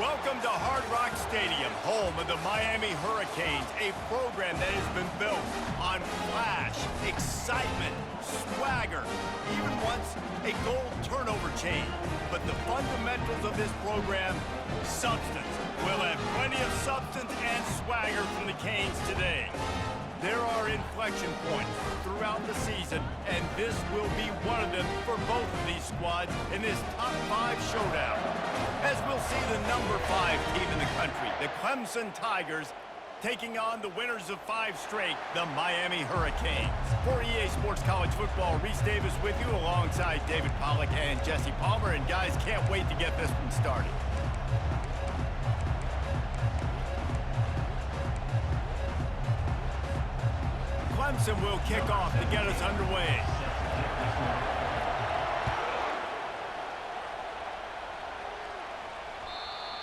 Welcome to Hard Rock Stadium, home of the Miami Hurricanes, a program that has been built on flash, excitement, swagger, even once a goal turnover chain. But the fundamentals of this program, substance. We'll have plenty of substance and swagger from the Canes today. There are inflection points throughout the season, and this will be one of them for both of these squads in this top 5 showdown. As we'll see the number 5 team in the country, the Clemson Tigers, taking on the winners of 5 straight, the Miami Hurricanes. For EA Sports College Football, Reese Davis with you alongside David Pollack and Jesse Palmer. And guys, can't wait to get this one started. Clemson will kick off to get us underway.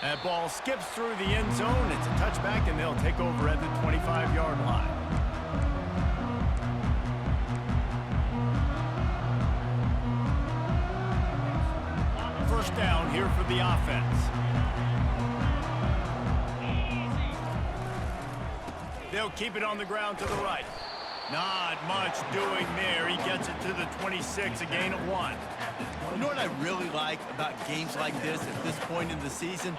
That ball skips through the end zone. It's a touchback, and they'll take over at the 25-yard line. First down here for the offense. They'll keep it on the ground to the right. Not much doing there. He gets it to the 26, a gain of 1. You know what I really like about games like this at this point in the season?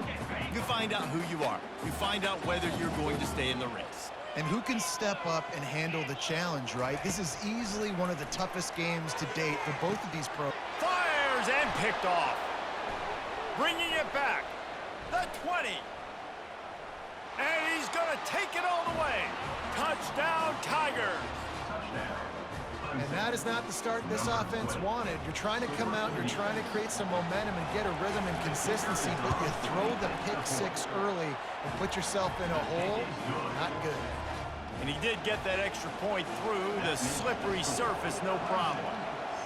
You find out who you are. You find out whether you're going to stay in the race. And who can step up and handle the challenge, right? This is easily one of the toughest games to date for both of these pros. Fires and picked off. Bringing it back. The 20. And he's going to take it all the way. Touchdown, Tigers. And that is not the start this offense wanted. You're trying to come out, you're trying to create some momentum and get a rhythm and consistency, but you throw the pick 6 early and put yourself in a hole. Not good. And he did get that extra point through the slippery surface, no problem.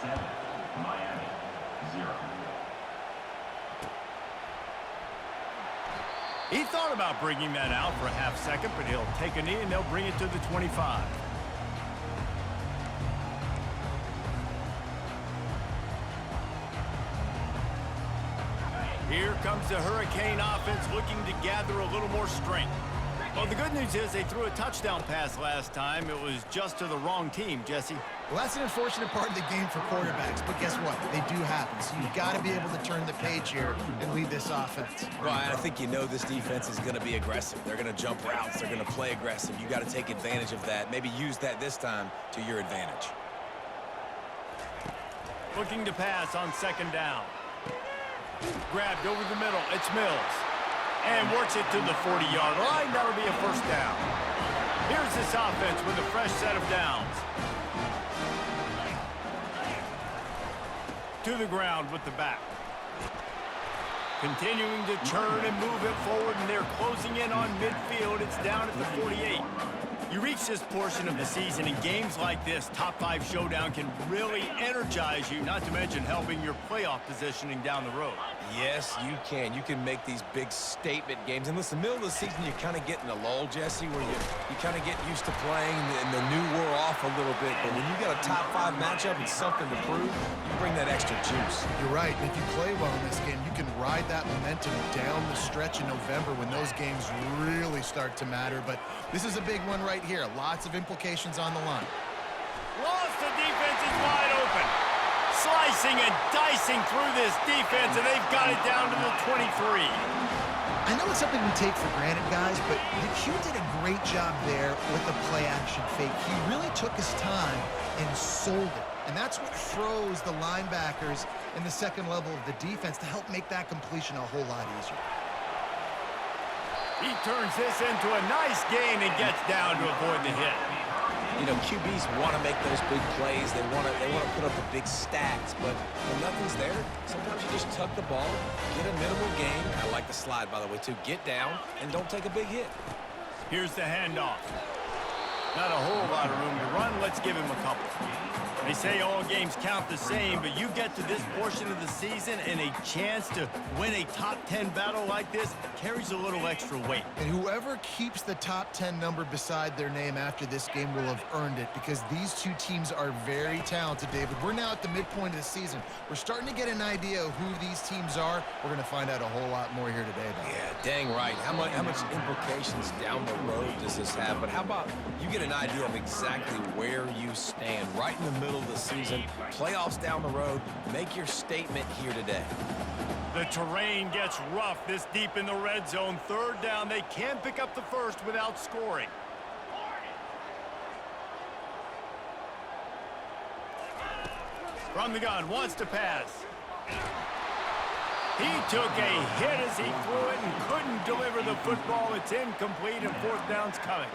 7, Miami, 0. He thought about bringing that out for a half second, but he'll take a knee and they'll bring it to the 25. Here comes the Hurricane offense looking to gather a little more strength. Well, the good news is they threw a touchdown pass last time. It was just to the wrong team, Jesse. Well, that's an unfortunate part of the game for quarterbacks, but guess what? They do happen. So you've got to be able to turn the page here and lead this offense. Well, I think you know this defense is going to be aggressive. They're going to jump routes. They're going to play aggressive. You got to take advantage of that. Maybe use that this time to your advantage. Looking to pass on second down. Grabbed over the middle. It's Mills. And works it to the 40-yard line. That'll be a first down. Here's this offense with a fresh set of downs. To the ground with the back. Continuing to turn and move it forward, and they're closing in on midfield. It's down at the 48. You reach this portion of the season, and games like this, top 5 showdown, can really energize you, not to mention helping your playoff positioning down the road. Yes, you can. You can make these big statement games. And listen, middle of the season, you kind of get in a lull, Jesse, where you kind of get used to playing, and the new wore off a little bit. But when you got a top 5 matchup and something to prove, you bring that extra juice. You're right. And if you play well in this game, you can ride that momentum down the stretch in November when those games really start to matter. But this is a big one right here. Lots of implications on the line. Lost, the defense is wide open. Slicing and dicing through this defense, and they've got it down to the 23. I know it's something we take for granted, guys, but Q did a great job there with the play-action fake. He really took his time and sold it. And that's what froze the linebackers in the second level of the defense to help make that completion a whole lot easier. He turns this into a nice gain and gets down to avoid the hit. You know, QBs want to make those big plays. They want to put up the big stats, but when nothing's there, sometimes you just tuck the ball, get a minimal gain. I like the slide, by the way, too. Get down and don't take a big hit. Here's the handoff. Not a whole lot of room to run, let's give him a couple. They say all games count the same, but you get to this portion of the season and a chance to win a top 10 battle like this carries a little extra weight. And whoever keeps the top 10 number beside their name after this game will have earned it, because these two teams are very talented, David. We're now at the midpoint of the season. We're starting to get an idea of who these teams are. We're going to find out a whole lot more here today, though. Yeah, dang right. How much implications down the road does this have? But how about you get an idea of exactly where you stand right in the middle of the season, playoffs down the road, make your statement here today. The terrain gets rough this deep in the red zone. Third down, they can't pick up the first without scoring. From the gun, wants to pass. He took a hit as he threw it and couldn't deliver the football. It's incomplete and fourth down's coming.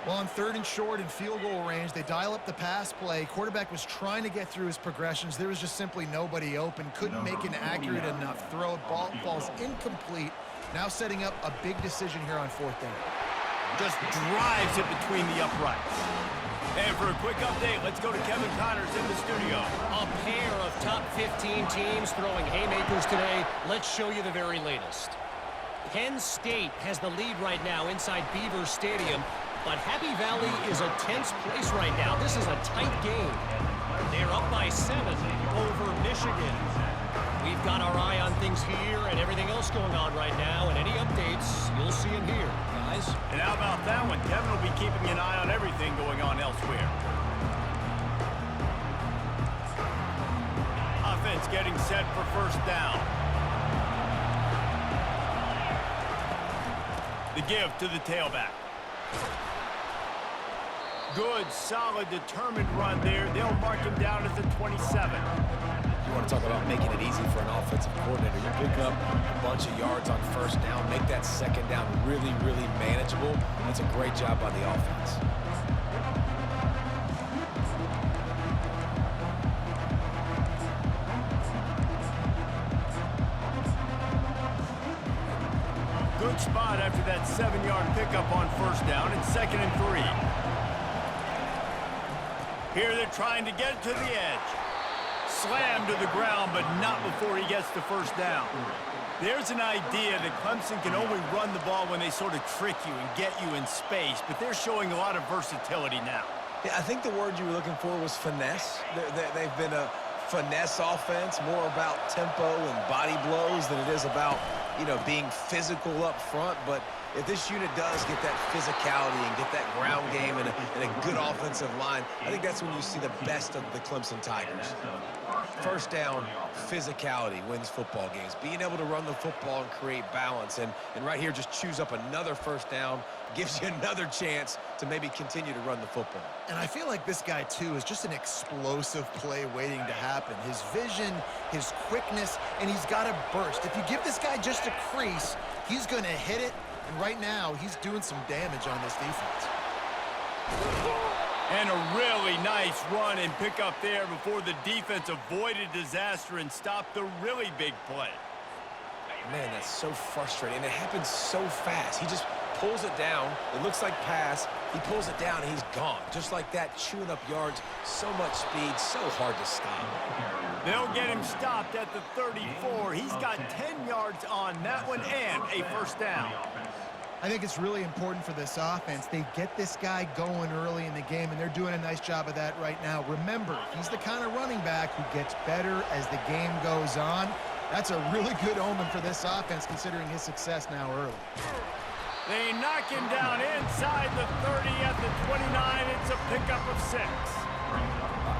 Well, on 3rd and short in field goal range, they dial up the pass play. Quarterback was trying to get through his progressions. There was just simply nobody open. Couldn't make an accurate enough throw. Ball falls incomplete. Now setting up a big decision here on 4th down. Just drives it between the uprights. And for a quick update, let's go to Kevin Connors in the studio. A pair of top 15 teams throwing haymakers today. Let's show you the very latest. Penn State has the lead right now inside Beaver Stadium, but Happy Valley is a tense place right now. This is a tight game. They're up by 7 over Michigan. We've got our eye on things here and everything else going on right now, and any updates, you'll see them here, guys. And how about that one? Kevin will be keeping an eye on everything going on elsewhere. Offense getting set for first down. The give to the tailback. Good, solid, determined run there. They'll mark him down at the 27. You want to talk about making it easy for an offensive coordinator. You pick up a bunch of yards on first down, make that second down really, really manageable. That's a great job by the offense. Good spot after that 7-yard pickup on first down. It's 2nd and 3. Here they're trying to get it to the edge. Slammed to the ground, but not before he gets to first down. There's an idea that Clemson can only run the ball when they sort of trick you and get you in space, but they're showing a lot of versatility now. Yeah, I think the word you were looking for was finesse. They've been a finesse offense, more about tempo and body blows than it is about, you know, being physical up front. But if this unit does get that physicality and get that ground game and a good offensive line, I think that's when you see the best of the Clemson Tigers. First down, physicality wins football games. Being able to run the football and create balance. And right here, just choose up another first down, gives you another chance to maybe continue to run the football. And I feel like this guy, too, is just an explosive play waiting to happen. His vision, his quickness, and he's got a burst. If you give this guy just a crease, he's going to hit it. And right now, he's doing some damage on this defense. And a really nice run and pick up there before the defense avoided disaster and stopped the really big play. Man, that's so frustrating. And it happens so fast. He just pulls it down. It looks like pass. He pulls it down, and he's gone. Just like that, chewing up yards. So much speed, so hard to stop. They'll get him stopped at the 34. He's got 10 yards on that one and a first down. I think it's really important for this offense. They get this guy going early in the game, and they're doing a nice job of that right now. Remember, he's the kind of running back who gets better as the game goes on. That's a really good omen for this offense, considering his success now early. They knock him down inside the 30 at the 29. It's a pickup of 6.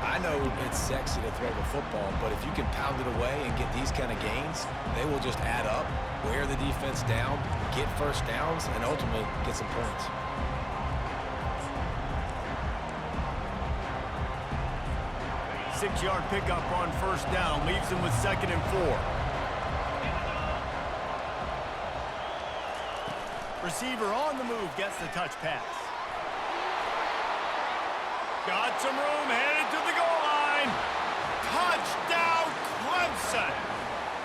I know it's sexy to throw the football, but if you can pound it away and get these kind of gains, they will just add up, wear the defense down, get first downs, and ultimately get some points. Six-yard pickup on first down leaves them with 2nd and 4. Receiver on the move gets the touch pass. Got some room, headed to the goal line. Touchdown, Clemson!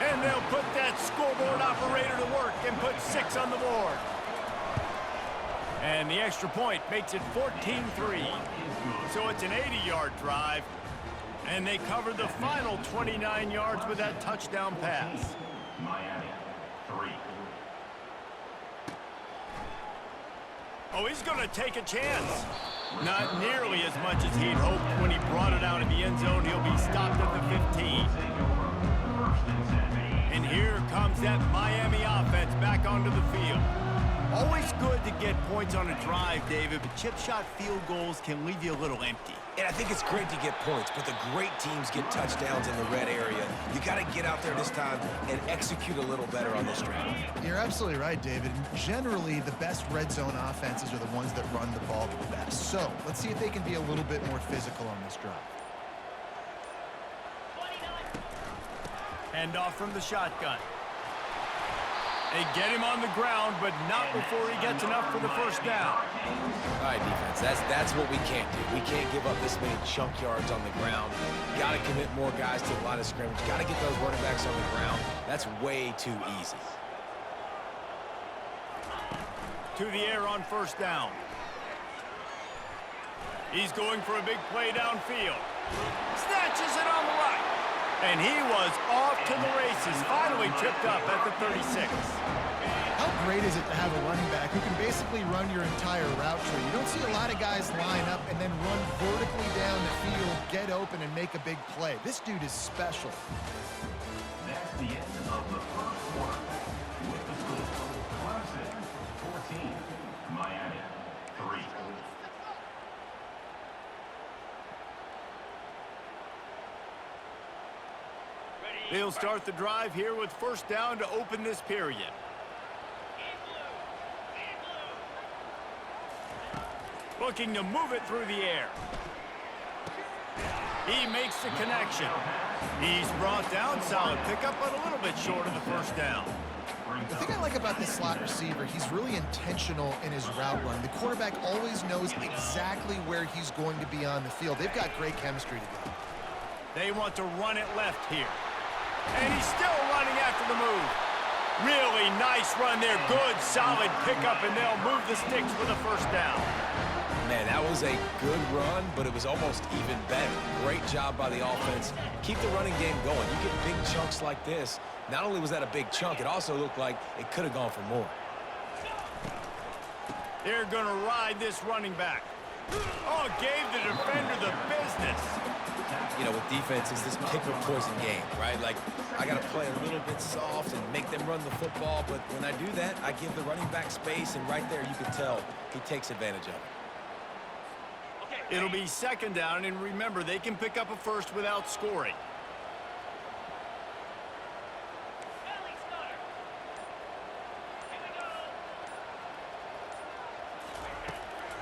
And they'll put that scoreboard operator to work and put 6 on the board. And the extra point makes it 14-3. So it's an 80-yard drive, and they covered the final 29 yards with that touchdown pass. Miami, 3. Oh, he's going to take a chance. Not nearly as much as he'd hoped when he brought it out in the end zone. He'll be stopped at the 15. And here comes that Miami offense back onto the field. Always good to get points on a drive, David, but chip shot field goals can leave you a little empty. And I think it's great to get points, but the great teams get touchdowns in the red area. You got to get out there this time and execute a little better on this drive. You're absolutely right, David. Generally, the best red zone offenses are the ones that run the ball the best. So let's see if they can be a little bit more physical on this drive. Hand off from the shotgun. They get him on the ground, but not before he gets enough for the first down. All right, defense, that's what we can't do. We can't give up this many chunk yards on the ground. Got to commit more guys to the line of scrimmage. Got to get those running backs on the ground. That's way too easy. To the air on first down. He's going for a big play downfield. Snatches it on the right. And he was off to the races, finally tripped up at the 36. How great is it to have a running back who can basically run your entire route tree? You don't see a lot of guys line up and then run vertically down the field, get open, and make a big play. This dude is special. That's the end of the first quarter. With the score, Clemson, 14. Miami, 3. They'll start the drive here with first down to open this period. Looking to move it through the air. He makes the connection. He's brought down, solid pickup, but a little bit short of the first down. The thing I like about this slot receiver, he's really intentional in his route running. The quarterback always knows exactly where he's going to be on the field. They've got great chemistry together. They want to run it left here. And he's still running after the move. Really nice run there. Good, solid pickup, and they'll move the sticks for the first down. Man, that was a good run, but it was almost even better. Great job by the offense. Keep the running game going. You get big chunks like this. Not only was that a big chunk, it also looked like it could have gone for more. They're going to ride this running back. Oh, gave the defender the business. You know, with defense, it's this pick or poison game, right? Like, I got to play a little bit soft and make them run the football, but when I do that, I give the running back space, and right there you can tell he takes advantage of it. It'll be second down, and remember, they can pick up a first without scoring.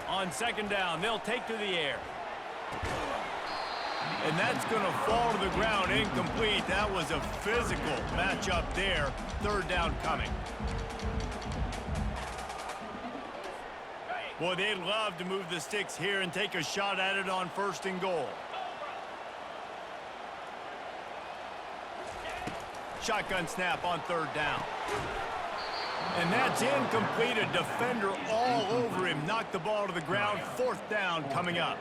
On second down, they'll take to the air. And that's going to fall to the ground, incomplete. That was a physical matchup there. Third down coming. Boy, they'd love to move the sticks here and take a shot at it on first and goal. Shotgun snap on third down. And that's incomplete. A defender all over him. Knocked the ball to the ground. Fourth down coming up.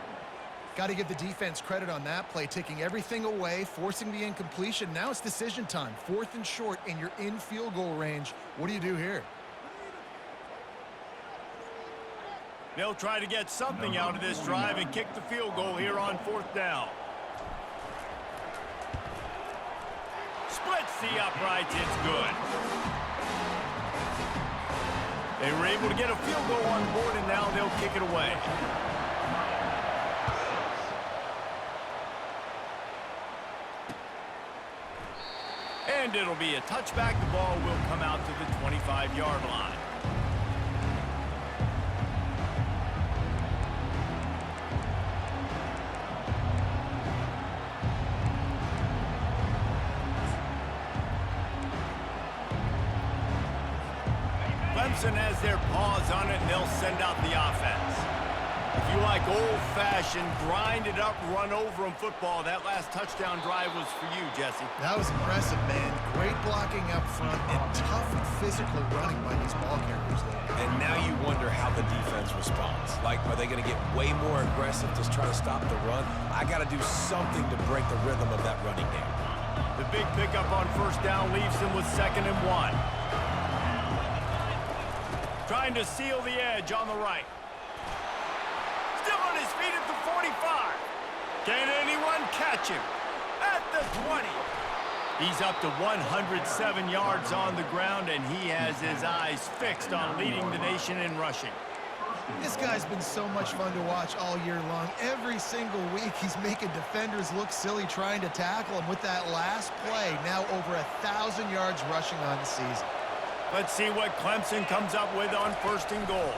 Got to give the defense credit on that play, taking everything away, forcing the incompletion. Now it's decision time. Fourth and short, and you're in field goal range. What do you do here? They'll try to get something out of this drive and kick the field goal here on fourth down. Splits the uprights. It's good. They were able to get a field goal on board, and now they'll kick it away. And it'll be a touchback. The ball will come out to the 25-yard line. Clemson has their paws on it, and they'll send out the offense. If you like old-fashioned, grinded-up, run-over-'em football, that last touchdown drive was for you, Jesse. That was impressive, man. Great blocking up front and tough physical running by these ball carriers there. And now you wonder how the defense responds. Like, are they going to get way more aggressive to try to stop the run? I got to do something to break the rhythm of that running game. The big pickup on first down leaves them with 2nd and 1. Trying to seal the edge on the right. Still on his feet at the 45. Can anyone catch him? At the 20. He's up to 107 yards on the ground, and he has his eyes fixed on leading the nation in rushing. This guy's been so much fun to watch all year long. Every single week, he's making defenders look silly trying to tackle him with that last play. Now over 1,000 yards rushing on the season. Let's see what Clemson comes up with on 1st and goal.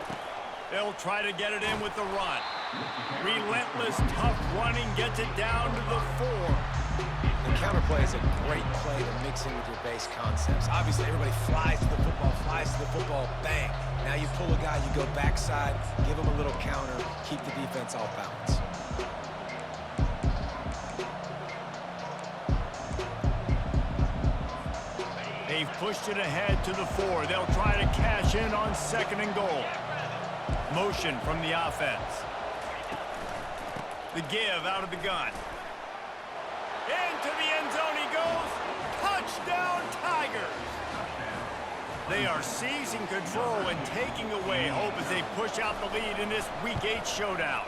They'll try to get it in with the run. Relentless, tough running gets it down to the 4. The counterplay is a great play to mix in with your base concepts. Obviously, everybody flies to the football, bang. Now you pull a guy, you go backside, give him a little counter, keep the defense off balance. They've pushed it ahead to the 4. They'll try to cash in on 2nd and goal. Motion from the offense. The give out of the gun. Into the end zone he goes. Touchdown, Tigers. They are seizing control and taking away hope as they push out the lead in this Week 8 showdown.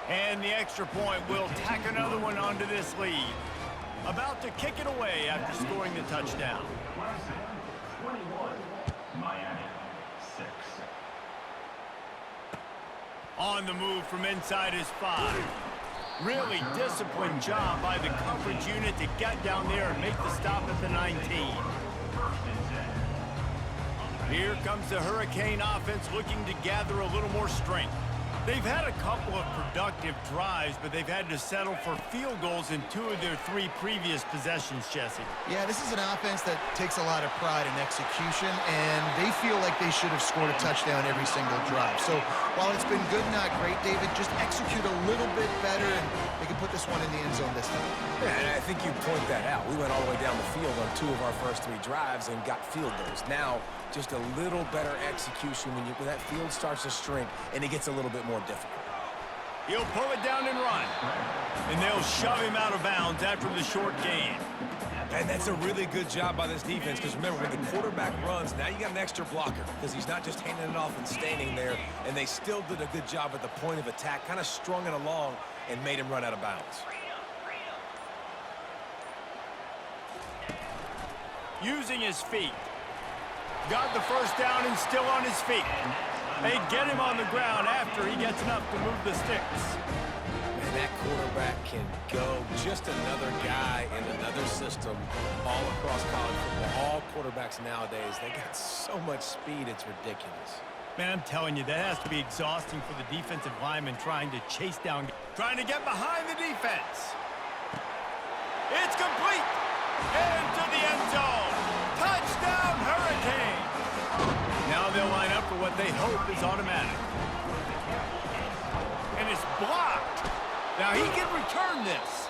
And the extra point will tack another one onto this lead. About to kick it away after scoring the touchdown. Clemson, 21. Miami, 6. On the move from inside his 5. Really disciplined job by the coverage unit to get down there and make the stop at the 19. Here comes the Hurricane offense looking to gather a little more strength. They've had a couple of productive drives, but they've had to settle for field goals in 2 of their 3 previous possessions, Jesse. Yeah, this is an offense that takes a lot of pride in execution, and they feel like they should have scored a touchdown every single drive. So while it's been good, not great, David, just execute a little bit better, and they can put this one in the end zone this time. Yeah, and I think you point that out. We went all the way down the field on 2 of our first 3 drives and got field goals. Now, just a little better execution when that field starts to shrink and it gets a little bit more difficult. He'll pull it down and run. And they'll shove him out of bounds after the short gain. And that's a really good job by this defense, because remember, when the quarterback runs, now you got an extra blocker, because he's not just handing it off and standing there, and they still did a good job at the point of attack, kind of strung it along and made him run out of bounds. Using his feet. Got the first down and still on his feet. They get him on the ground after he gets enough to move the sticks. And that quarterback can go. Just another guy in another system all across college football. All quarterbacks nowadays, they got so much speed, it's ridiculous. Man, I'm telling you, that has to be exhausting for the defensive lineman trying to chase down, trying to get behind the defense. It's complete. Into the end zone. Touchdown, Hurricane. Now they'll line up for what they hope is automatic. And it's blocked. Now he can return this.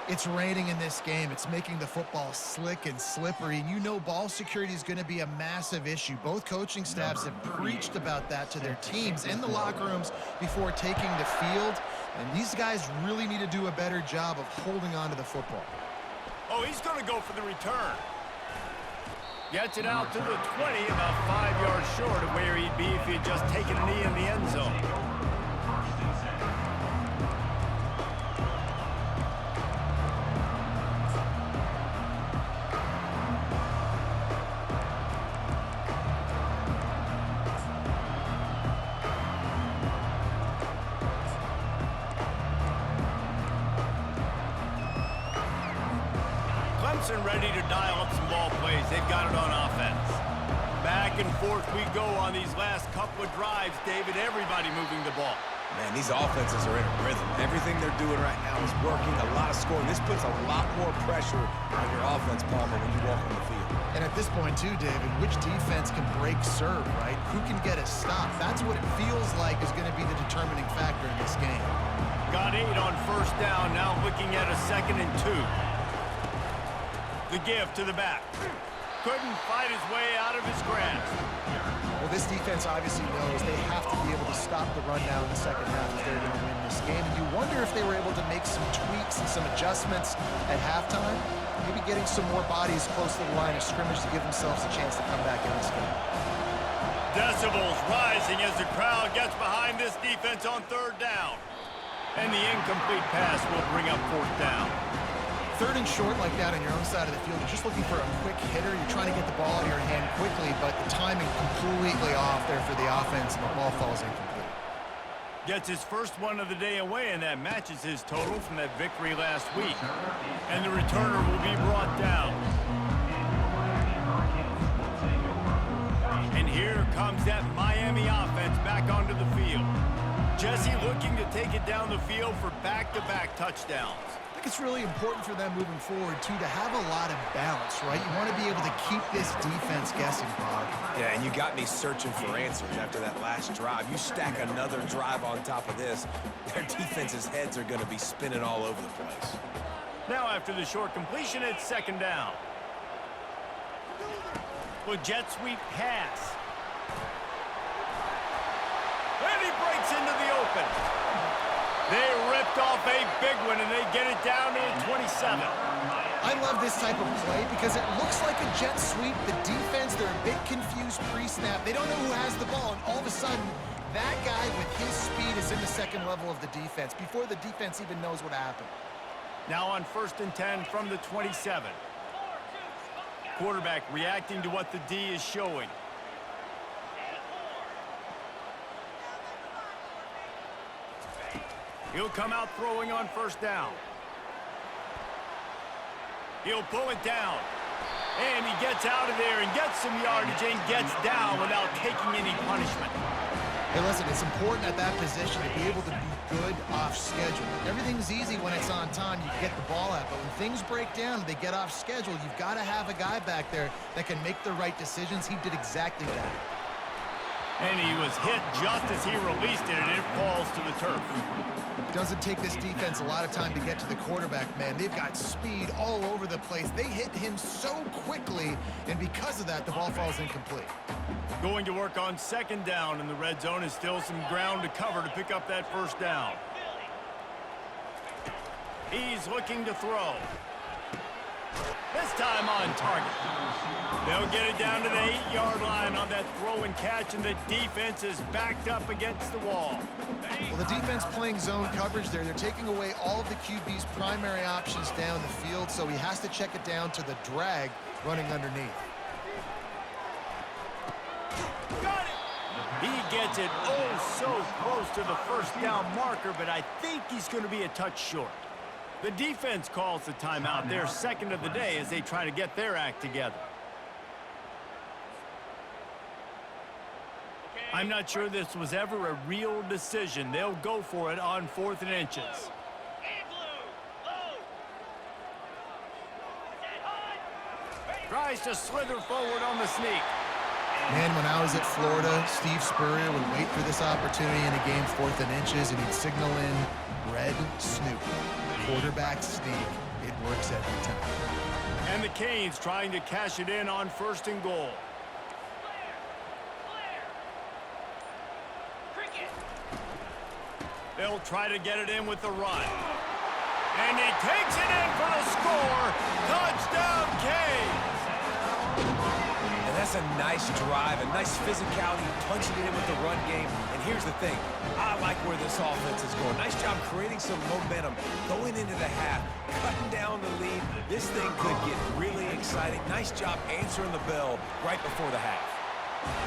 It's raining in this game. It's making the football slick and slippery, and you know ball security is going to be a massive issue. Both coaching staffs have preached about that to their teams in the locker rooms before taking the field, and these guys really need to do a better job of holding on to the football. Oh, he's going to go for the return. Gets it out to the 20, about 5 yards short of where he'd be if he had just taken a knee in the end zone. Clemson ready to dial up some ball plays. They've got it on offense. Back and forth we go on these last couple of drives, David. Everybody moving the ball. Man, these offenses are in a rhythm. Everything they're doing right now is working. A lot of scoring. This puts a lot more pressure on your offense, Palmer, when you walk on the field. And at this point, too, David, which defense can break serve, right? Who can get a stop? That's what it feels like is going to be the determining factor in this game. Got 8 on first down, now looking at a 2nd and 2. The give to the back. Couldn't fight his way out of his grasp. Well, this defense obviously knows they have to be able to stop the run down in the second half if they're going to win this game. And you wonder if they were able to make some tweaks and some adjustments at halftime, maybe getting some more bodies close to the line of scrimmage to give themselves a chance to come back in this game. Decibels rising as the crowd gets behind this defense on 3rd down. And the incomplete pass will bring up 4th down. 3rd and short like that on your own side of the field, you're just looking for a quick hitter. You're trying to get the ball out of your hand quickly, but the timing completely off there for the offense, and the ball falls incomplete. Gets his first one of the day away, and that matches his total from that victory last week. And the returner will be brought down. And here comes that Miami offense back onto the field. Jesse looking to take it down the field for back-to-back touchdowns. I think it's really important for them moving forward, too, to have a lot of balance, right? You want to be able to keep this defense guessing, Bob. Yeah, and you got me searching for answers after that last drive. You stack another drive on top of this, their defense's heads are going to be spinning all over the place. Now after the short completion, it's 2nd down. With jet sweep pass. And he breaks into the open. They ripped off a big one, and they get it down to the 27. I love this type of play because it looks like a jet sweep. The defense, they're a bit confused pre-snap. They don't know who has the ball, and all of a sudden, that guy with his speed is in the 2nd level of the defense before the defense even knows what happened. Now on 1st and 10 from the 27. Quarterback reacting to what the D is showing. He'll come out throwing on 1st down. He'll pull it down. And he gets out of there and gets some yardage and gets down without taking any punishment. Hey, listen, it's important at that position to be able to be good off schedule. Everything's easy when it's on time. You get the ball out. But when things break down and they get off schedule, you've got to have a guy back there that can make the right decisions. He did exactly that. And he was hit just as he released it, and it falls to the turf. Doesn't take this defense a lot of time to get to the quarterback, man. They've got speed all over the place. They hit him so quickly, and because of that, the ball falls incomplete. Going to work on 2nd down, and the red zone is still some ground to cover to pick up that 1st down. He's looking to throw. This time on target. They'll get it down to the 8-yard line on that throw and catch, and the defense is backed up against the wall. Well, the defense playing zone coverage there. They're taking away all of the QB's primary options down the field, so he has to check it down to the drag running underneath. Got it! He gets it oh so close to the 1st down marker, but I think he's going to be a touch short. The defense calls the timeout, their 2nd of the day, as they try to get their act together. I'm not sure this was ever a real decision. They'll go for it on 4th and inches. Tries to slither forward on the sneak. Man, when I was at Florida, Steve Spurrier would wait for this opportunity in a game 4th and inches, and he'd signal in red snoop. Quarterback sneak. It works every time. And the Canes trying to cash it in on 1st and goal. They'll try to get it in with the run. And he takes it in for the score. Touchdown, Canes! And that's a nice drive, a nice physicality, punching it in with the run game. And here's the thing, I like where this offense is going. Nice job creating some momentum, going into the half, cutting down the lead. This thing could get really exciting. Nice job answering the bell right before the half.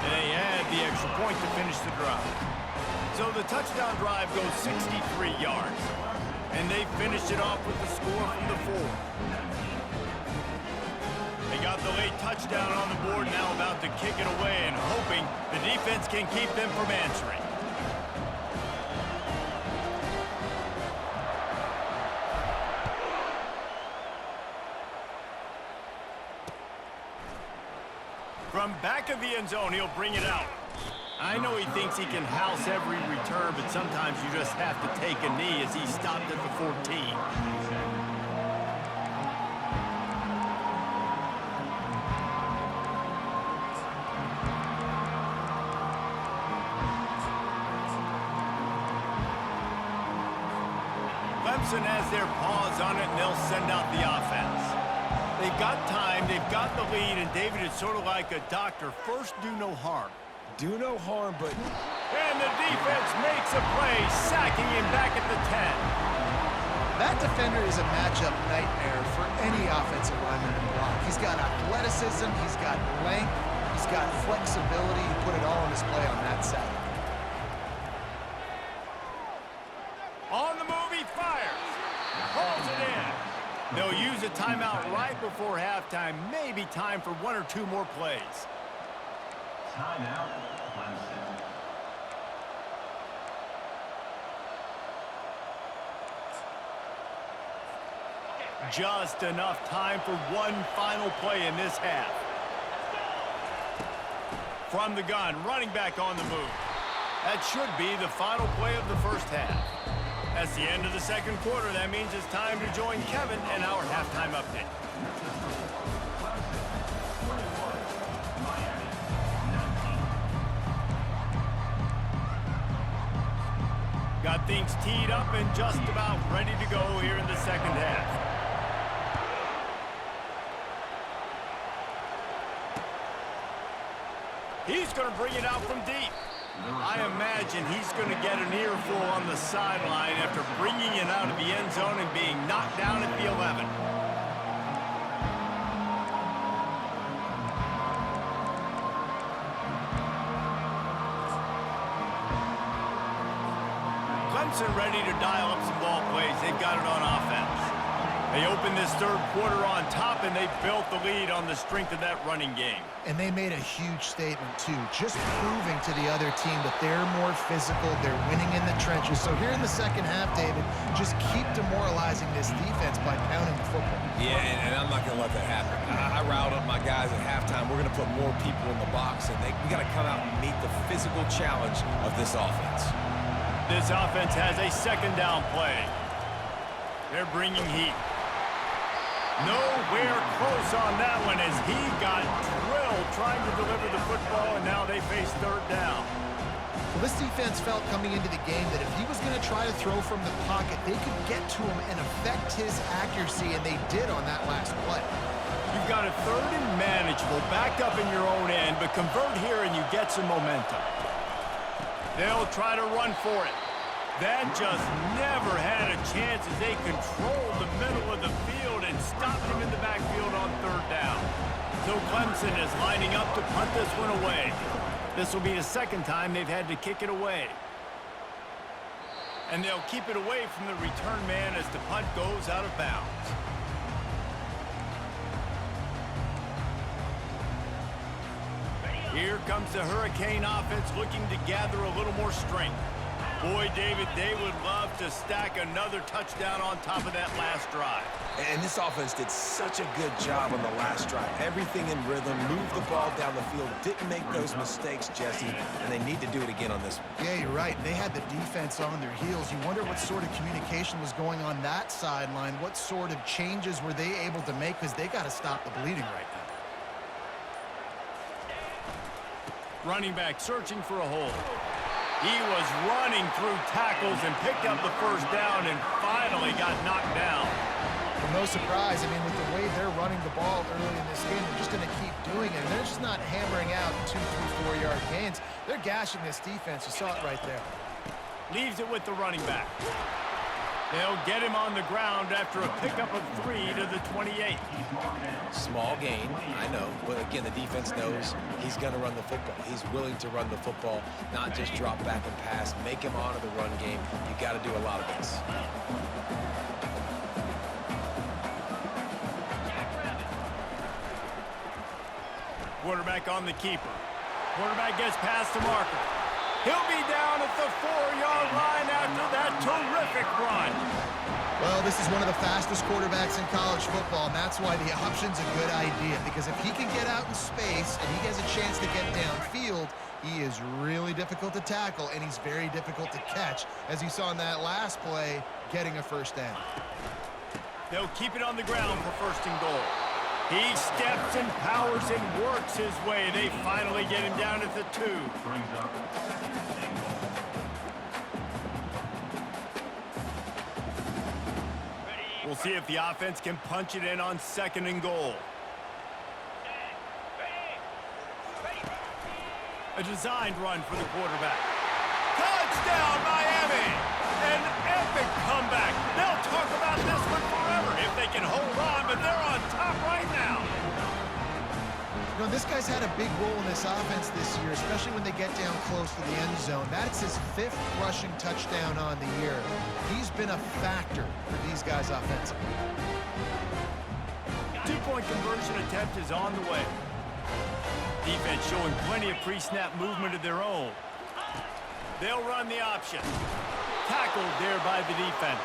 And they add the extra point to finish the drive. So the touchdown drive goes 63 yards. And they finished it off with the score from the 4. They got the late touchdown on the board, now about to kick it away and hoping the defense can keep them from answering. From back of the end zone, he'll bring it out. I know he thinks he can house every return, but sometimes you just have to take a knee as he stopped at the 14. Clemson has their paws on it, and they'll send out the offense. They've got time, they've got the lead, and David is sort of like a doctor. First, do no harm. Do no harm, but... And the defense makes a play, sacking him back at the 10. That defender is a matchup nightmare for any offensive lineman to block. He's got athleticism, he's got length, he's got flexibility. He put it all on display on that side. On the move, he fires. Pulls it in. They'll use a timeout right before halftime. Maybe time for one or two more plays. Timeout, Clemson. Just enough time for one final play in this half. From the gun, running back on the move. That should be the final play of the first half. That's the end of the second quarter. That means it's time to join Kevin and our halftime update. Got things teed up and just about ready to go here in the second half. He's going to bring it out from deep. I imagine he's going to get an earful on the sideline after bringing it out of the end zone and being knocked down at the 11. Clemson ready to dial up some ball plays. They've got it on offense. They opened this third quarter on top, and they built the lead on the strength of that running game. And they made a huge statement, too, just proving to the other team that they're more physical, they're winning in the trenches. So here in the second half, David, just keep demoralizing this defense by pounding the football. Yeah, and I'm not going to let that happen. I riled up my guys at halftime. We're going to put more people in the box, and we got to come out and meet the physical challenge of this offense. This offense has a second down play. They're bringing heat. Nowhere close on that one as he got drilled trying to deliver the football, and now they face third down. Well, this defense felt coming into the game that if he was going to try to throw from the pocket, they could get to him and affect his accuracy, and they did on that last play. You've got a third and manageable, backed up in your own end, but convert here and you get some momentum. They'll try to run for it. That just never had a chance as they controlled the middle of the field and stopped him in the backfield on third down. So Clemson is lining up to punt this one away. This will be the second time they've had to kick it away. And they'll keep it away from the return man as the punt goes out of bounds. Here comes the Hurricane offense looking to gather a little more strength. Boy, David, they would love to stack another touchdown on top of that last drive. And this offense did such a good job on the last drive. Everything in rhythm, moved the ball down the field, didn't make those mistakes, Jesse, and they need to do it again on this one. Yeah, you're right. They had the defense on their heels. You wonder what sort of communication was going on that sideline. What sort of changes were they able to make, because they got to stop the bleeding right now. Running back searching for a hole. He was running through tackles and picked up the first down and finally got knocked down. Well, no surprise. I mean, with the way they're running the ball early in this game, they're just going to keep doing it. And they're just not hammering out 2, 3, 4-yard gains. They're gashing this defense. You saw it right there. Leaves it with the running back. They'll get him on the ground after a pickup of 3 to the 28. Small gain, I know, but again, the defense knows he's going to run the football. He's willing to run the football, not just drop back and pass, make him honor the run game. You got to do a lot of this. Quarterback on the keeper. Quarterback gets past the marker. He'll be down at the 4-yard line after that terrific run. Well, Well, this is one of the fastest quarterbacks in college football, and that's why the option's a good idea, because if he can get out in space and he has a chance to get downfield, he is really difficult to tackle, and he's very difficult to catch, as you saw in that last play, getting a first down. They'll keep it on the ground for first and goal. He steps and powers and works his way. They finally get him down at the 2. Brings up second and goal. We'll see if the offense can punch it in on second and goal. A designed run for the quarterback. Touchdown, Miami! An epic comeback. They'll talk about this one forever if they can hold on, but they're on top right now. You know, this guy's had a big role in this offense this year, especially when they get down close to the end zone. That's his 5th rushing touchdown on the year. He's been a factor for these guys offensively. 2-point conversion attempt is on the way. Defense showing plenty of pre-snap movement of their own. They'll run the option. Tackled there by the defense.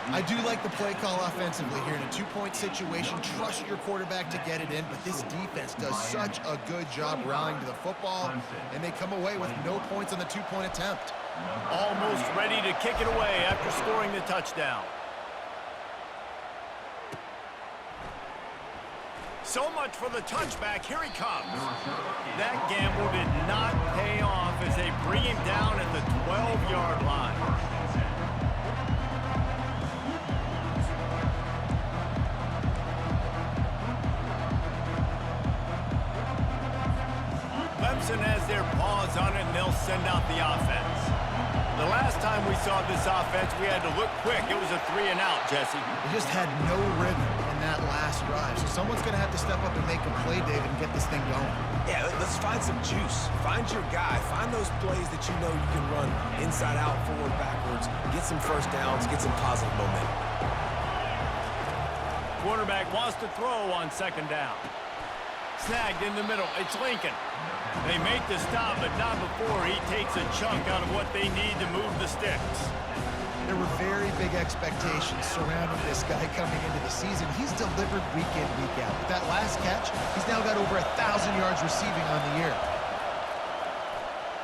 I do like the play call offensively here. In a 2-point situation, trust your quarterback to get it in, but this defense does such a good job rallying to the football, and they come away with no points on the 2-point attempt. Almost ready to kick it away after scoring the touchdown. So much for the touchback. Here he comes. That gamble did not pay off as they bring him down at the 12-yard line. Clemson has their paws on it, and they'll send out the offense. The last time we saw this offense, we had to look quick. It was a 3-and-out, Jesse. They just had no rhythm in that last drive, so someone's going to have to step up and make a play, David, and get this thing going. Yeah, let's find some juice. Find your guy. Find those plays that you know you can run inside out, forward, backwards. Get some first downs. Get some positive momentum. Quarterback wants to throw on second down. Snagged in the middle. It's Lincoln. They make the stop, but not before he takes a chunk out of what they need to move the sticks. There were very big expectations surrounding this guy coming into the season. He's delivered week in, week out. With that last catch, he's now got over 1,000 yards receiving on the year.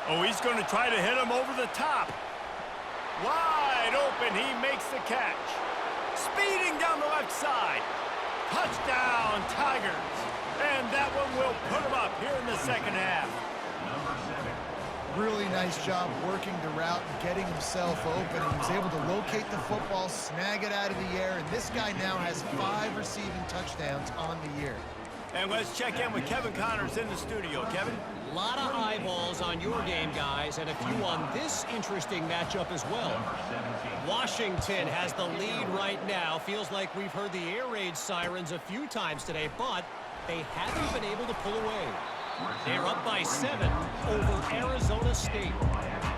Oh, he's going to try to hit him over the top. Wide open, he makes the catch. Speeding down the left side. Touchdown, Tigers. And that one will put him up here in the second half. Really nice job working the route and getting himself open. And he was able to locate the football, snag it out of the air, and this guy now has 5 receiving touchdowns on the year. And let's check in with Kevin Connors in the studio. Kevin? A lot of eyeballs on your game, guys, and a few on this interesting matchup as well. Washington has the lead right now. Feels like we've heard the air raid sirens a few times today, but they haven't been able to pull away. They're up by 7 over Arizona State.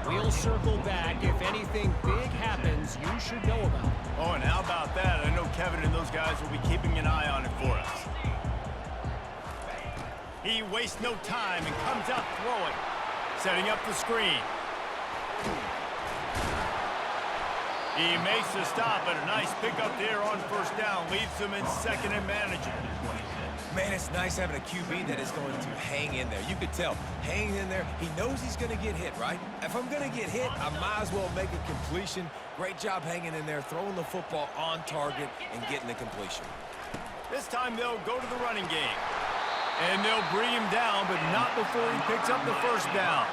We'll circle back. If anything big happens, you should know about it. Oh, and how about that? I know Kevin and those guys will be keeping an eye on it for us. He wastes no time and comes out throwing. Setting up the screen. He makes the stop, but a nice pickup there on first down. Leaves them in second and manageable. Man, it's nice having a QB that is going to hang in there. You could tell, hanging in there, he knows he's going to get hit, right? If I'm going to get hit, I might as well make a completion. Great job hanging in there, throwing the football on target and getting the completion. This time they'll go to the running game. And they'll bring him down, but not before he picks up the first down.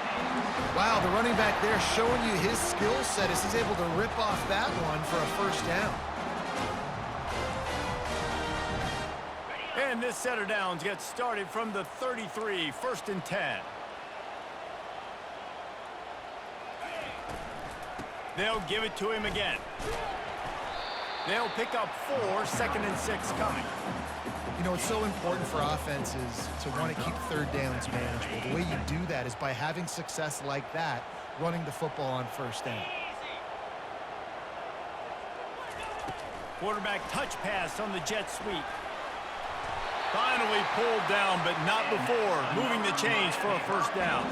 Wow, the running back there showing you his skill set as he's able to rip off that one for a first down. And this set of downs gets started from the 33, 1st and 10. They'll give it to him again. They'll pick up 4, 2nd and 6 coming. You know, it's so important for offenses to want to keep third downs manageable. The way you do that is by having success like that, running the football on first down. Quarterback touch pass on the jet sweep. Finally pulled down, but not before moving the chains for a first down.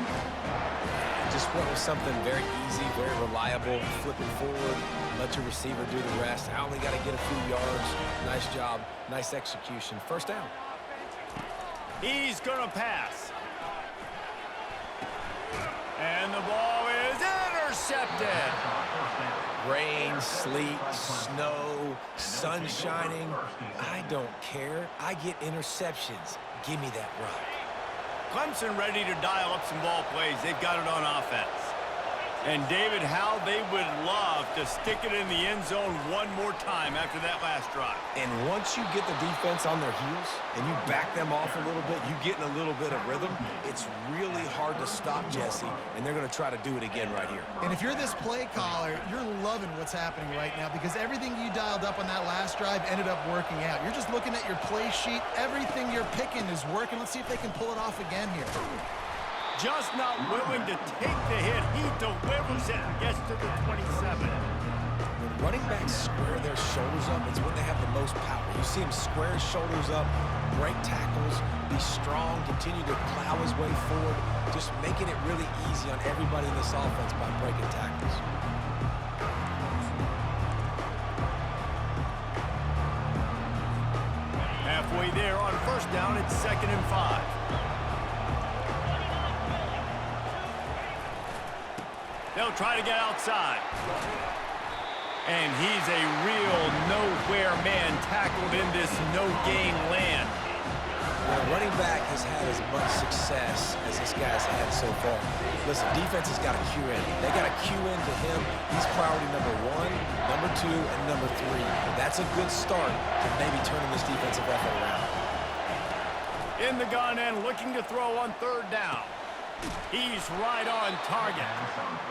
Just went with something very easy, very reliable. Flip it forward, let your receiver do the rest. I only got to get a few yards. Nice job, nice execution. First down. He's going to pass. And the ball is intercepted. Rain, sleet, snow, sun shining. I don't care. I get interceptions. Give me that rock. Clemson ready to dial up some ball plays. They've got it on offense. And David, how they would love to stick it in the end zone one more time after that last drive. And once you get the defense on their heels and you back them off a little bit, you get in a little bit of rhythm, it's really hard to stop Jesse, and they're going to try to do it again right here. And if you're this play caller, you're loving what's happening right now because everything you dialed up on that last drive ended up working out. You're just looking at your play sheet. Everything you're picking is working. Let's see if they can pull it off again here. Just not willing to take the hit. He delivers it and gets to the 27. When running backs square their shoulders up, it's when they have the most power. You see him square his shoulders up, break tackles, be strong, continue to plow his way forward, just making it really easy on everybody in this offense by breaking tackles. Halfway there on first down, it's 2nd and 5. They'll try to get outside. And he's a real nowhere man tackled in this no-gain land. When a running back has had as much success as this guy's had so far, listen, defense has got to cue in. They got to cue in to him. He's priority number 1, number 2, and number 3. That's a good start to maybe turning this defensive effort around. In the gun and looking to throw on 3rd down. He's right on target.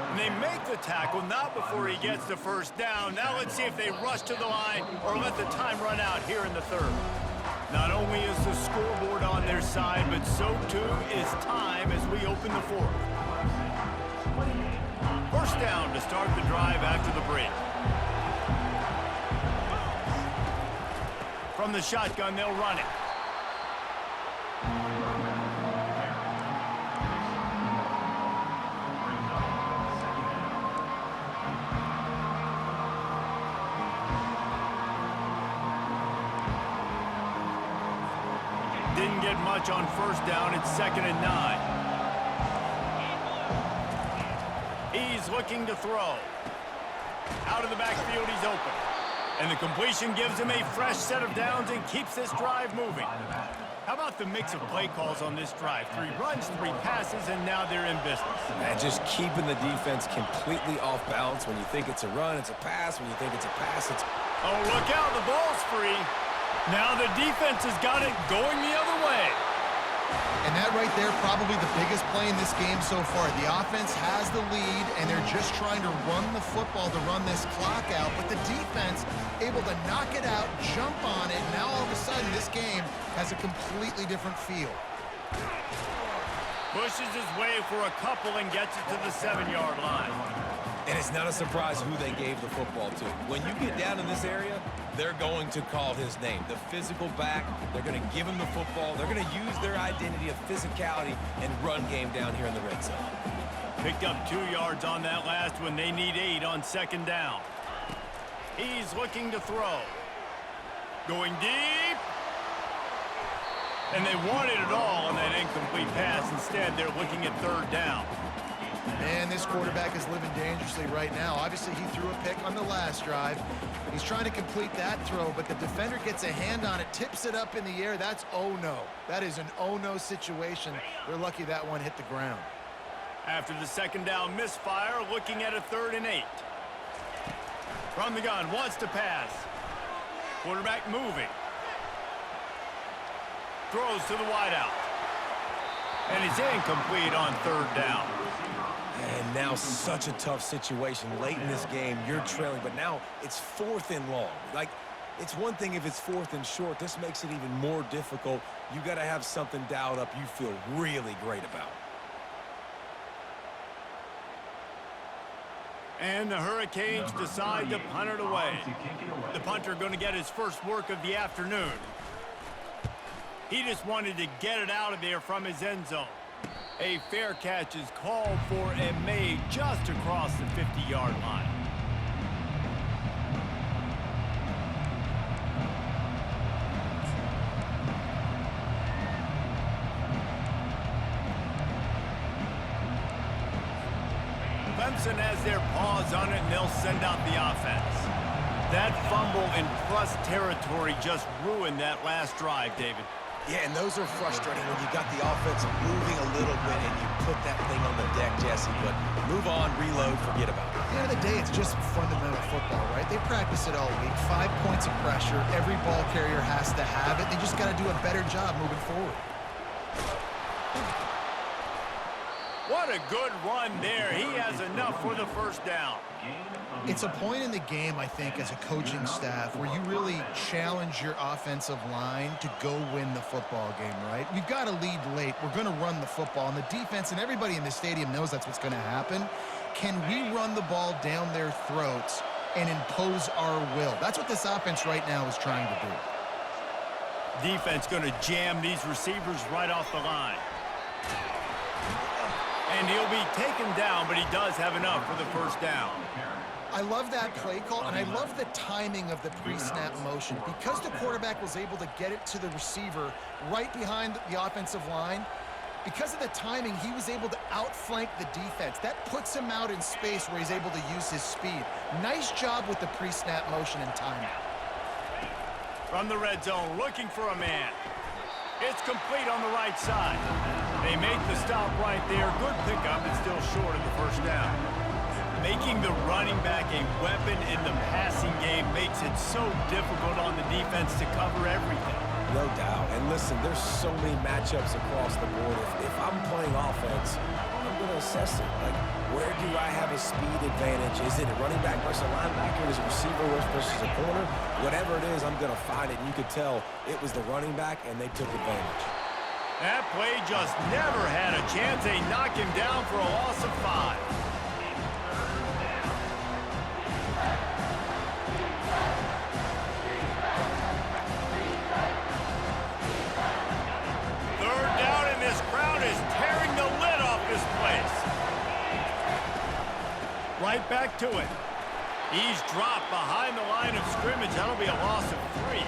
And they make the tackle, not before he gets the first down. Now let's see if they rush to the line or let the time run out here in the 3rd. Not only is the scoreboard on their side, but so too is time as we open the 4th. First down to start the drive after the break. From the shotgun, they'll run it. Didn't get much on first down. It's 2nd and 9. He's looking to throw. Out of the backfield, he's open. And the completion gives him a fresh set of downs and keeps this drive moving. How about the mix of play calls on this drive? 3 runs, 3 passes, and now they're in business. And just keeping the defense completely off balance. When you think it's a run, it's a pass. When you think it's a pass, it's... Oh, look out. The ball's free. Now the defense has got it going the other way. And that right there, probably the biggest play in this game so far. The offense has the lead, and they're just trying to run the football to run this clock out. But the defense able to knock it out, jump on it. Now all of a sudden, this game has a completely different feel. Pushes his way for a couple and gets it to the 7-yard line. And it's not a surprise who they gave the football to. When you get down in this area, they're going to call his name. The physical back, they're going to give him the football. They're going to use their identity of physicality and run game down here in the red zone. Picked up 2 yards on that last one. They need 8 on 2nd down. He's looking to throw. Going deep. And they wanted it all on that incomplete pass. Instead, they're looking at 3rd down. Man, this quarterback is living dangerously right now. Obviously, he threw a pick on the last drive. He's trying to complete that throw, but the defender gets a hand on it, tips it up in the air. That's oh-no. That is an oh-no situation. They're lucky that one hit the ground. After the 2nd down misfire, looking at a 3rd and 8. From the gun, wants to pass. Quarterback moving. Throws to the wideout. And it's incomplete on 3rd down. And now such a tough situation late in this game. You're trailing, but now it's 4th and long. Like, it's one thing if it's 4th and short. This makes it even more difficult. You got to have something dialed up you feel really great about. And the Hurricanes decide to punt it away. The punter going to get his first work of the afternoon. He just wanted to get it out of there from his end zone. A fair catch is called for and made just across the 50-yard line. Clemson has their paws on it, and they'll send out the offense. That fumble in plus territory just ruined that last drive, David. Yeah, and those are frustrating when you got the offense moving a little bit and you put that thing on the deck, Jesse. But move on, reload, forget about it. At the end of the day, it's just fundamental football, right? They practice it all week. 5 points of pressure. Every ball carrier has to have it. They just got to do a better job moving forward. What a good run there. He has enough for the first down. It's a point in the game, I think, as a coaching staff where you really challenge your offensive line to go win the football game, right? We've got to lead late. We're going to run the football. And the defense and everybody in the stadium knows that's what's going to happen. Can we run the ball down their throats and impose our will? That's what this offense right now is trying to do. Defense going to jam these receivers right off the line. And he'll be taken down, but he does have enough for the first down. I love that play call, and I love the timing of the pre-snap motion. Because the quarterback was able to get it to the receiver right behind the offensive line, because of the timing, he was able to outflank the defense. That puts him out in space where he's able to use his speed. Nice job with the pre-snap motion and timing. From the red zone, looking for a man. It's complete on the right side. They make the stop right there. Good pickup, and still short of the first down. Making the running back a weapon in the passing game makes it so difficult on the defense to cover everything. No doubt. And listen, there's so many matchups across the board. If I'm playing offense, I'm going to assess it. Like, where do I have a speed advantage? Is it a running back versus a linebacker? Is it a receiver versus a corner? Whatever it is, I'm going to find it. And you could tell it was the running back, and they took advantage. That play just never had a chance. They knock him down for a loss of 5. Third down, and this crowd is tearing the lid off this place. Right back to it. He's dropped behind the line of scrimmage. That'll be a loss of 3.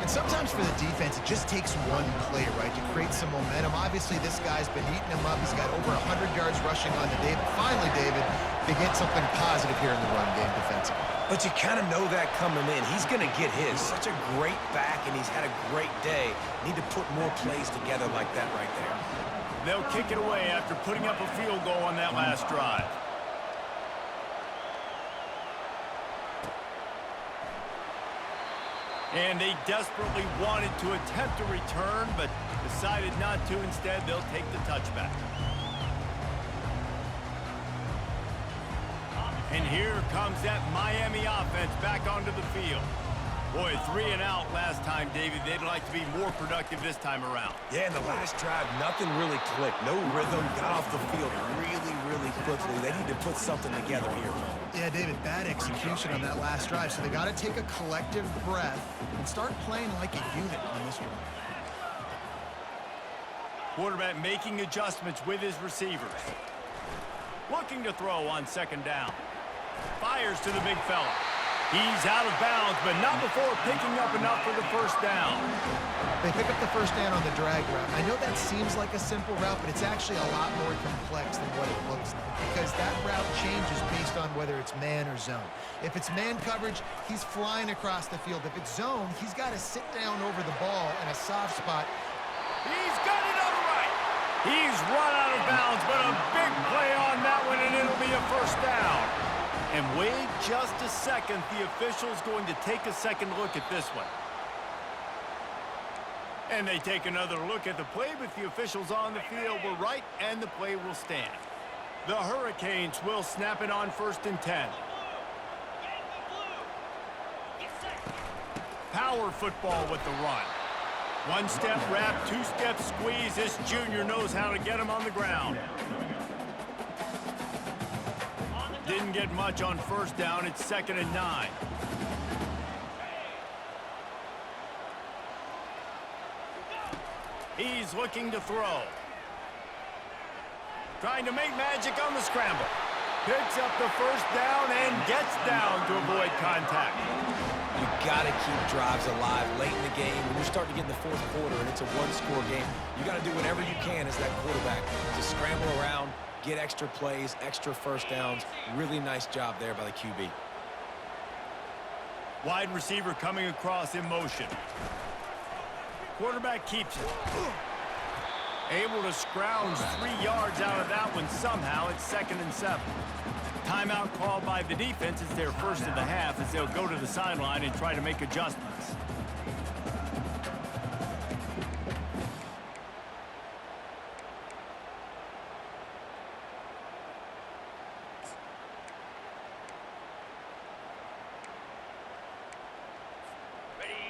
And sometimes for the defense, it just takes one play, right, to create some momentum. Obviously, this guy's been eating him up. He's got over 100 yards rushing on to David. Finally, David, they get something positive here in the run game defensively. But you kind of know that coming in. He's going to get his. Such a great back, and he's had a great day. Need to put more plays together like that right there. They'll kick it away after putting up a field goal on that last drive. And they desperately wanted to attempt a return, but decided not to. Instead, they'll take the touchback. And here comes that Miami offense back onto the field. Boy, 3 and out last time, David. They'd like to be more productive this time around. Yeah, in the last drive, nothing really clicked. No rhythm, got off the field really quickly. They need to put something together here. Yeah, David, bad execution on that last drive. So they got to take a collective breath and start playing like a unit on this one. Quarterback making adjustments with his receivers. Looking to throw on second down. Fires to the big fella. He's out of bounds, but not before picking up enough for the first down. They pick up the first down on the drag route. I know that seems like a simple route, but it's actually a lot more complex than what it looks like because that route changes based on whether it's man or zone. If it's man coverage, he's flying across the field. If it's zone, he's got to sit down over the ball in a soft spot. He's got it on the right. He's run out of bounds, but a big play on that one, and it'll be a first down. And wait just a second. The official's going to take a second look at this one. And they take another look at the play, but the officials on the field were right, and the play will stand. The Hurricanes will snap it on 1st and 10. Power football with the run. 1-step wrap, 2-step squeeze. This junior knows how to get him on the ground. Didn't get much on first down. It's 2nd and 9. He's looking to throw. Trying to make magic on the scramble. Picks up the first down and gets down to avoid contact. You got to keep drives alive late in the game. When you're starting to get in the fourth quarter and it's a one-score game, you got to do whatever you can as that quarterback to scramble around, get extra plays, extra first downs. Really nice job there by the QB. Wide receiver coming across in motion. Quarterback keeps it. Able to scrounge 3 yards out of that one somehow. It's 2nd and 7. Timeout called by the defense. It's their first of the half as they'll go to the sideline and try to make adjustments.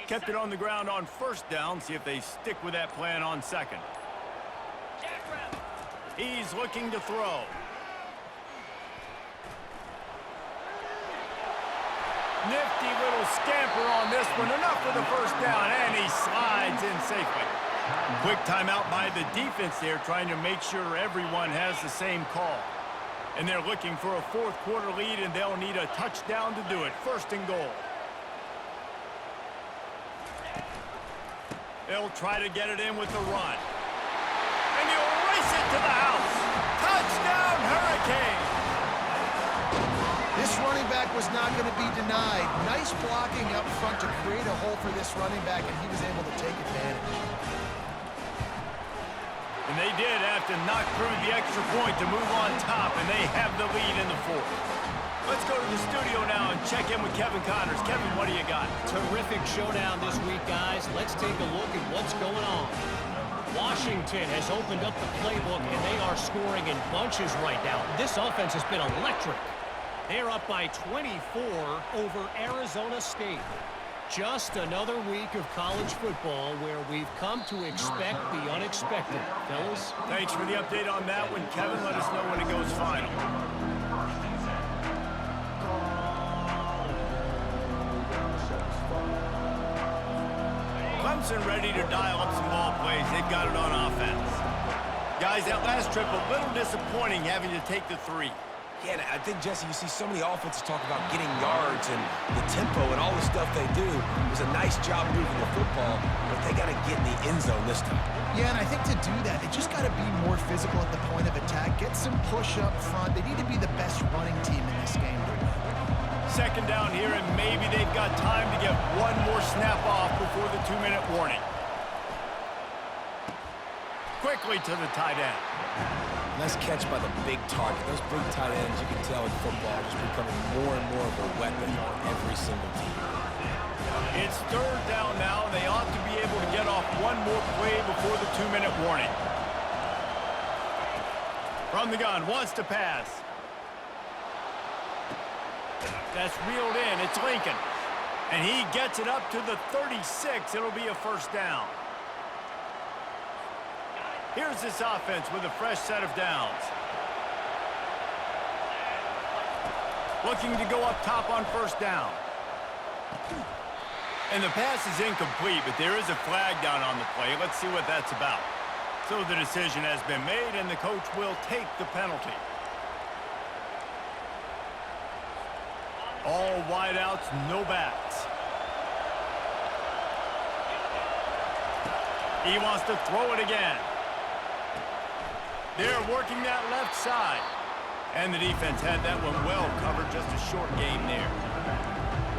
Kept it on the ground on first down. See if they stick with that plan on second. He's looking to throw. Nifty little scamper on this one. Enough for the first down, and he slides in safely. Quick timeout by the defense there, trying to make sure everyone has the same call. And they're looking for a fourth quarter lead, and they'll need a touchdown to do it. 1st and goal. They'll try to get it in with the run. And he'll race it to the house. Touchdown, Hurricanes! This running back was not going to be denied. Nice blocking up front to create a hole for this running back, and he was able to take advantage. And they did have to knock through the extra point to move on top, and they have the lead in the 4th. Let's go to the studio now and check in with Kevin Connors. Kevin, what do you got? Terrific showdown this week, guys. Let's take a look at what's going on. Washington has opened up the playbook, and they are scoring in bunches right now. This offense has been electric. They're up by 24 over Arizona State. Just another week of college football where we've come to expect the unexpected. Fellas? Thanks for the update on that one, Kevin. Let us know when it goes final. Clemson ready to dial up some ball plays. They've got it on offense. Guys, that last trip a little disappointing having to take the 3. Yeah, and I think, Jesse, you see so many offenses talk about getting yards and the tempo and all the stuff they do. It was a nice job moving the football, but they got to get in the end zone this time. Yeah, and I think to do that, they just got to be more physical at the point of attack, get some push up front. They need to be the best running team in this game to win. 2nd down here, and maybe they've got time to get one more snap off before the 2-minute warning. Quickly to the tight end. Nice catch by the big target. Those big tight ends, you can tell in football, are just becoming more and more of a weapon on every single team. It's 3rd down now. They ought to be able to get off one more play before the 2-minute warning. From the gun, wants to pass. That's reeled in. It's Lincoln. And he gets it up to the 36. It'll be a first down. Here's this offense with a fresh set of downs. Looking to go up top on first down. And the pass is incomplete, but there is a flag down on the play. Let's see what that's about. So the decision has been made, and the coach will take the penalty. All wideouts, no backs. He wants to throw it again. They're working that left side. And the defense had that one well covered, just a short game there.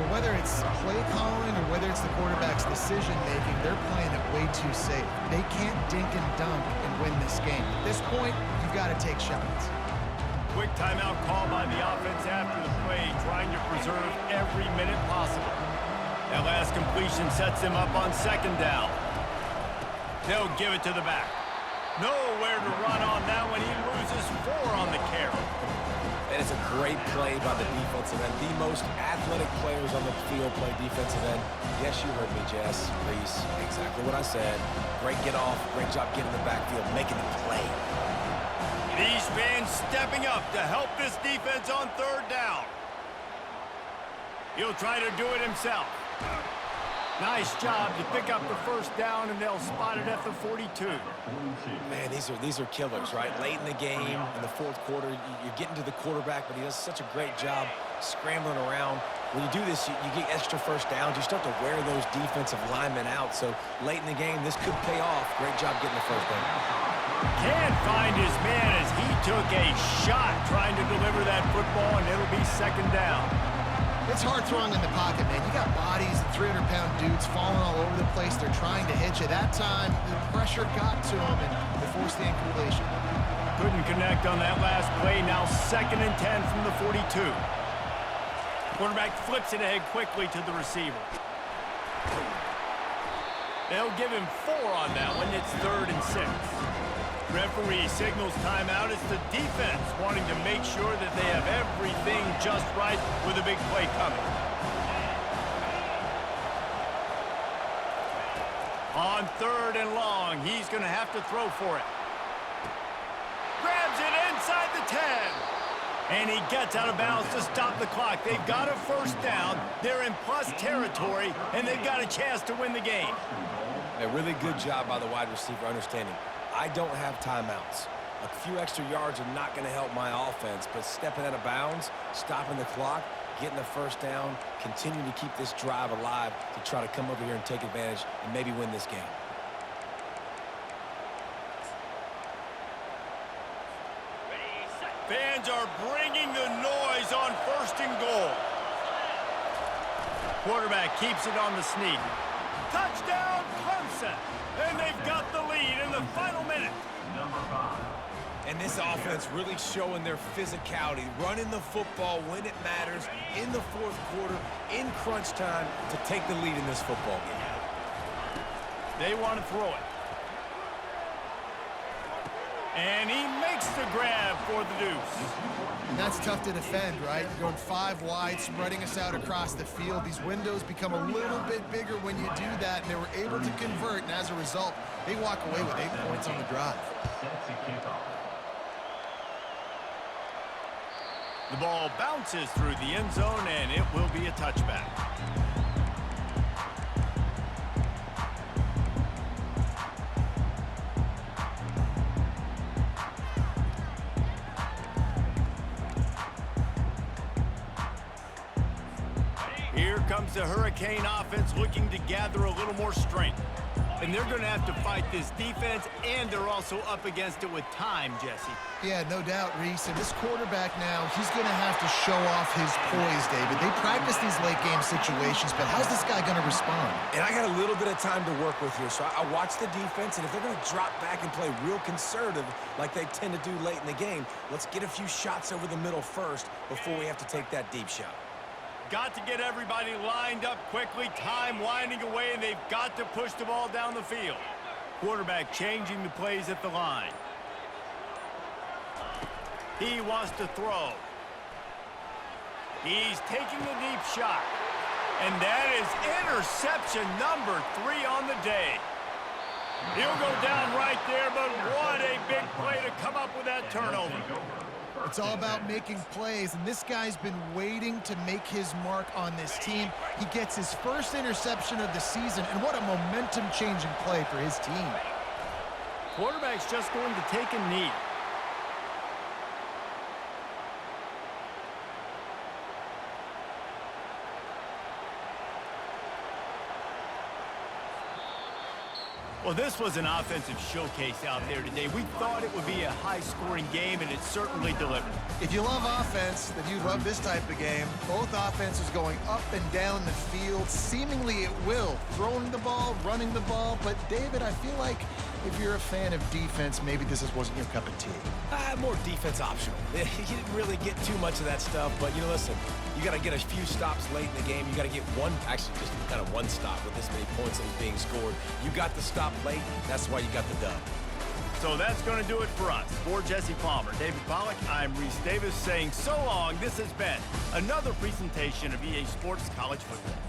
Well, whether it's play calling or whether it's the quarterback's decision-making, they're playing it way too safe. They can't dink and dunk and win this game. At this point, you've got to take shots. Quick timeout call by the offense after the play, trying to preserve every minute possible. That last completion sets him up on 2nd down. They'll give it to the back. Nowhere to run on that one. He loses 4 on the carry. And it's a great play by the defensive end. The most athletic players on the field play defensive end. Yes, you heard me, Jess, Reese. Exactly what I said. Great get off. Great job getting the backfield, making the play. These fans stepping up to help this defense on 3rd down. He'll try to do it himself. Nice job to pick up the first down, and they'll spot it at the 42. Man, these are killers, right? Late in the game, in the fourth quarter, you're getting to the quarterback, but he does such a great job scrambling around. When you do this, you get extra first downs. You start to wear those defensive linemen out. So late in the game, this could pay off. Great job getting the first down. Can't find his man as he took a shot trying to deliver that football, and it'll be second down. It's hard throwing in the pocket, man. You got bodies and 300-pound dudes falling all over the place. They're trying to hit you. That time, the pressure got to them, and they forced the incompletion. Couldn't connect on that last play. Now 2nd and 10 from the 42. Quarterback flips it ahead quickly to the receiver. They'll give him 4 on that one. It's 3rd and 6. Referee signals timeout. It's the defense wanting to make sure that they have everything just right with a big play coming. On 3rd and long, he's going to have to throw for it. Grabs it inside the 10. And he gets out of bounds to stop the clock. They've got a first down. They're in plus territory, and they've got a chance to win the game. A really good job by the wide receiver understanding. I don't have timeouts. A few extra yards are not going to help my offense, but stepping out of bounds, stopping the clock, getting the first down, continuing to keep this drive alive to try to come over here and take advantage and maybe win this game. Fans are bringing the noise on 1st and goal. Quarterback keeps it on the sneak. Touchdown, Clemson! And they've got the lead in the final minute. And this offense really showing their physicality, running the football when it matters, in the fourth quarter, in crunch time, to take the lead in this football game. They want to throw it. And he makes the grab for the deuce. And that's tough to defend, right? You're going 5 wide, spreading us out across the field. These windows become a little bit bigger when you do that, and they were able to convert, and as a result, they walk away with 8 points on the drive. The ball bounces through the end zone, and it will be a touchback. Here comes the Hurricane offense looking to gather a little more strength. And they're going to have to fight this defense, and they're also up against it with time, Jesse. Yeah, no doubt, Reese. And this quarterback now, he's going to have to show off his poise, David. They practice these late-game situations, but how's this guy going to respond? And I got a little bit of time to work with here, so I watch the defense, and if they're going to drop back and play real conservative like they tend to do late in the game, let's get a few shots over the middle first before we have to take that deep shot. Got to get everybody lined up quickly, time winding away, and they've got to push the ball down the field. Quarterback changing the plays at the line. He wants to throw. He's taking the deep shot. And that is interception number 3 on the day. He'll go down right there, but what a big play to come up with that turnover. It's all about making plays, and this guy's been waiting to make his mark on this team. He gets his first interception of the season, and what a momentum-changing play for his team. Quarterback's just going to take a knee. Well, this was an offensive showcase out there today. We thought it would be a high-scoring game, and it certainly delivered. If you love offense, then you love this type of game. Both offenses going up and down the field, seemingly at will. Throwing the ball, running the ball. But, David, I feel like if you're a fan of defense, maybe this wasn't your cup of tea. More defense optional. You didn't really get too much of that stuff, but, you know, listen, you got to get a few stops late in the game. You got to get just kind of one stop with this many points that was being scored. You got the stop late. That's why you got the dub. So that's going to do it for us. For Jesse Palmer, David Pollack, I'm Reese Davis saying so long. This has been another presentation of EA Sports College Football.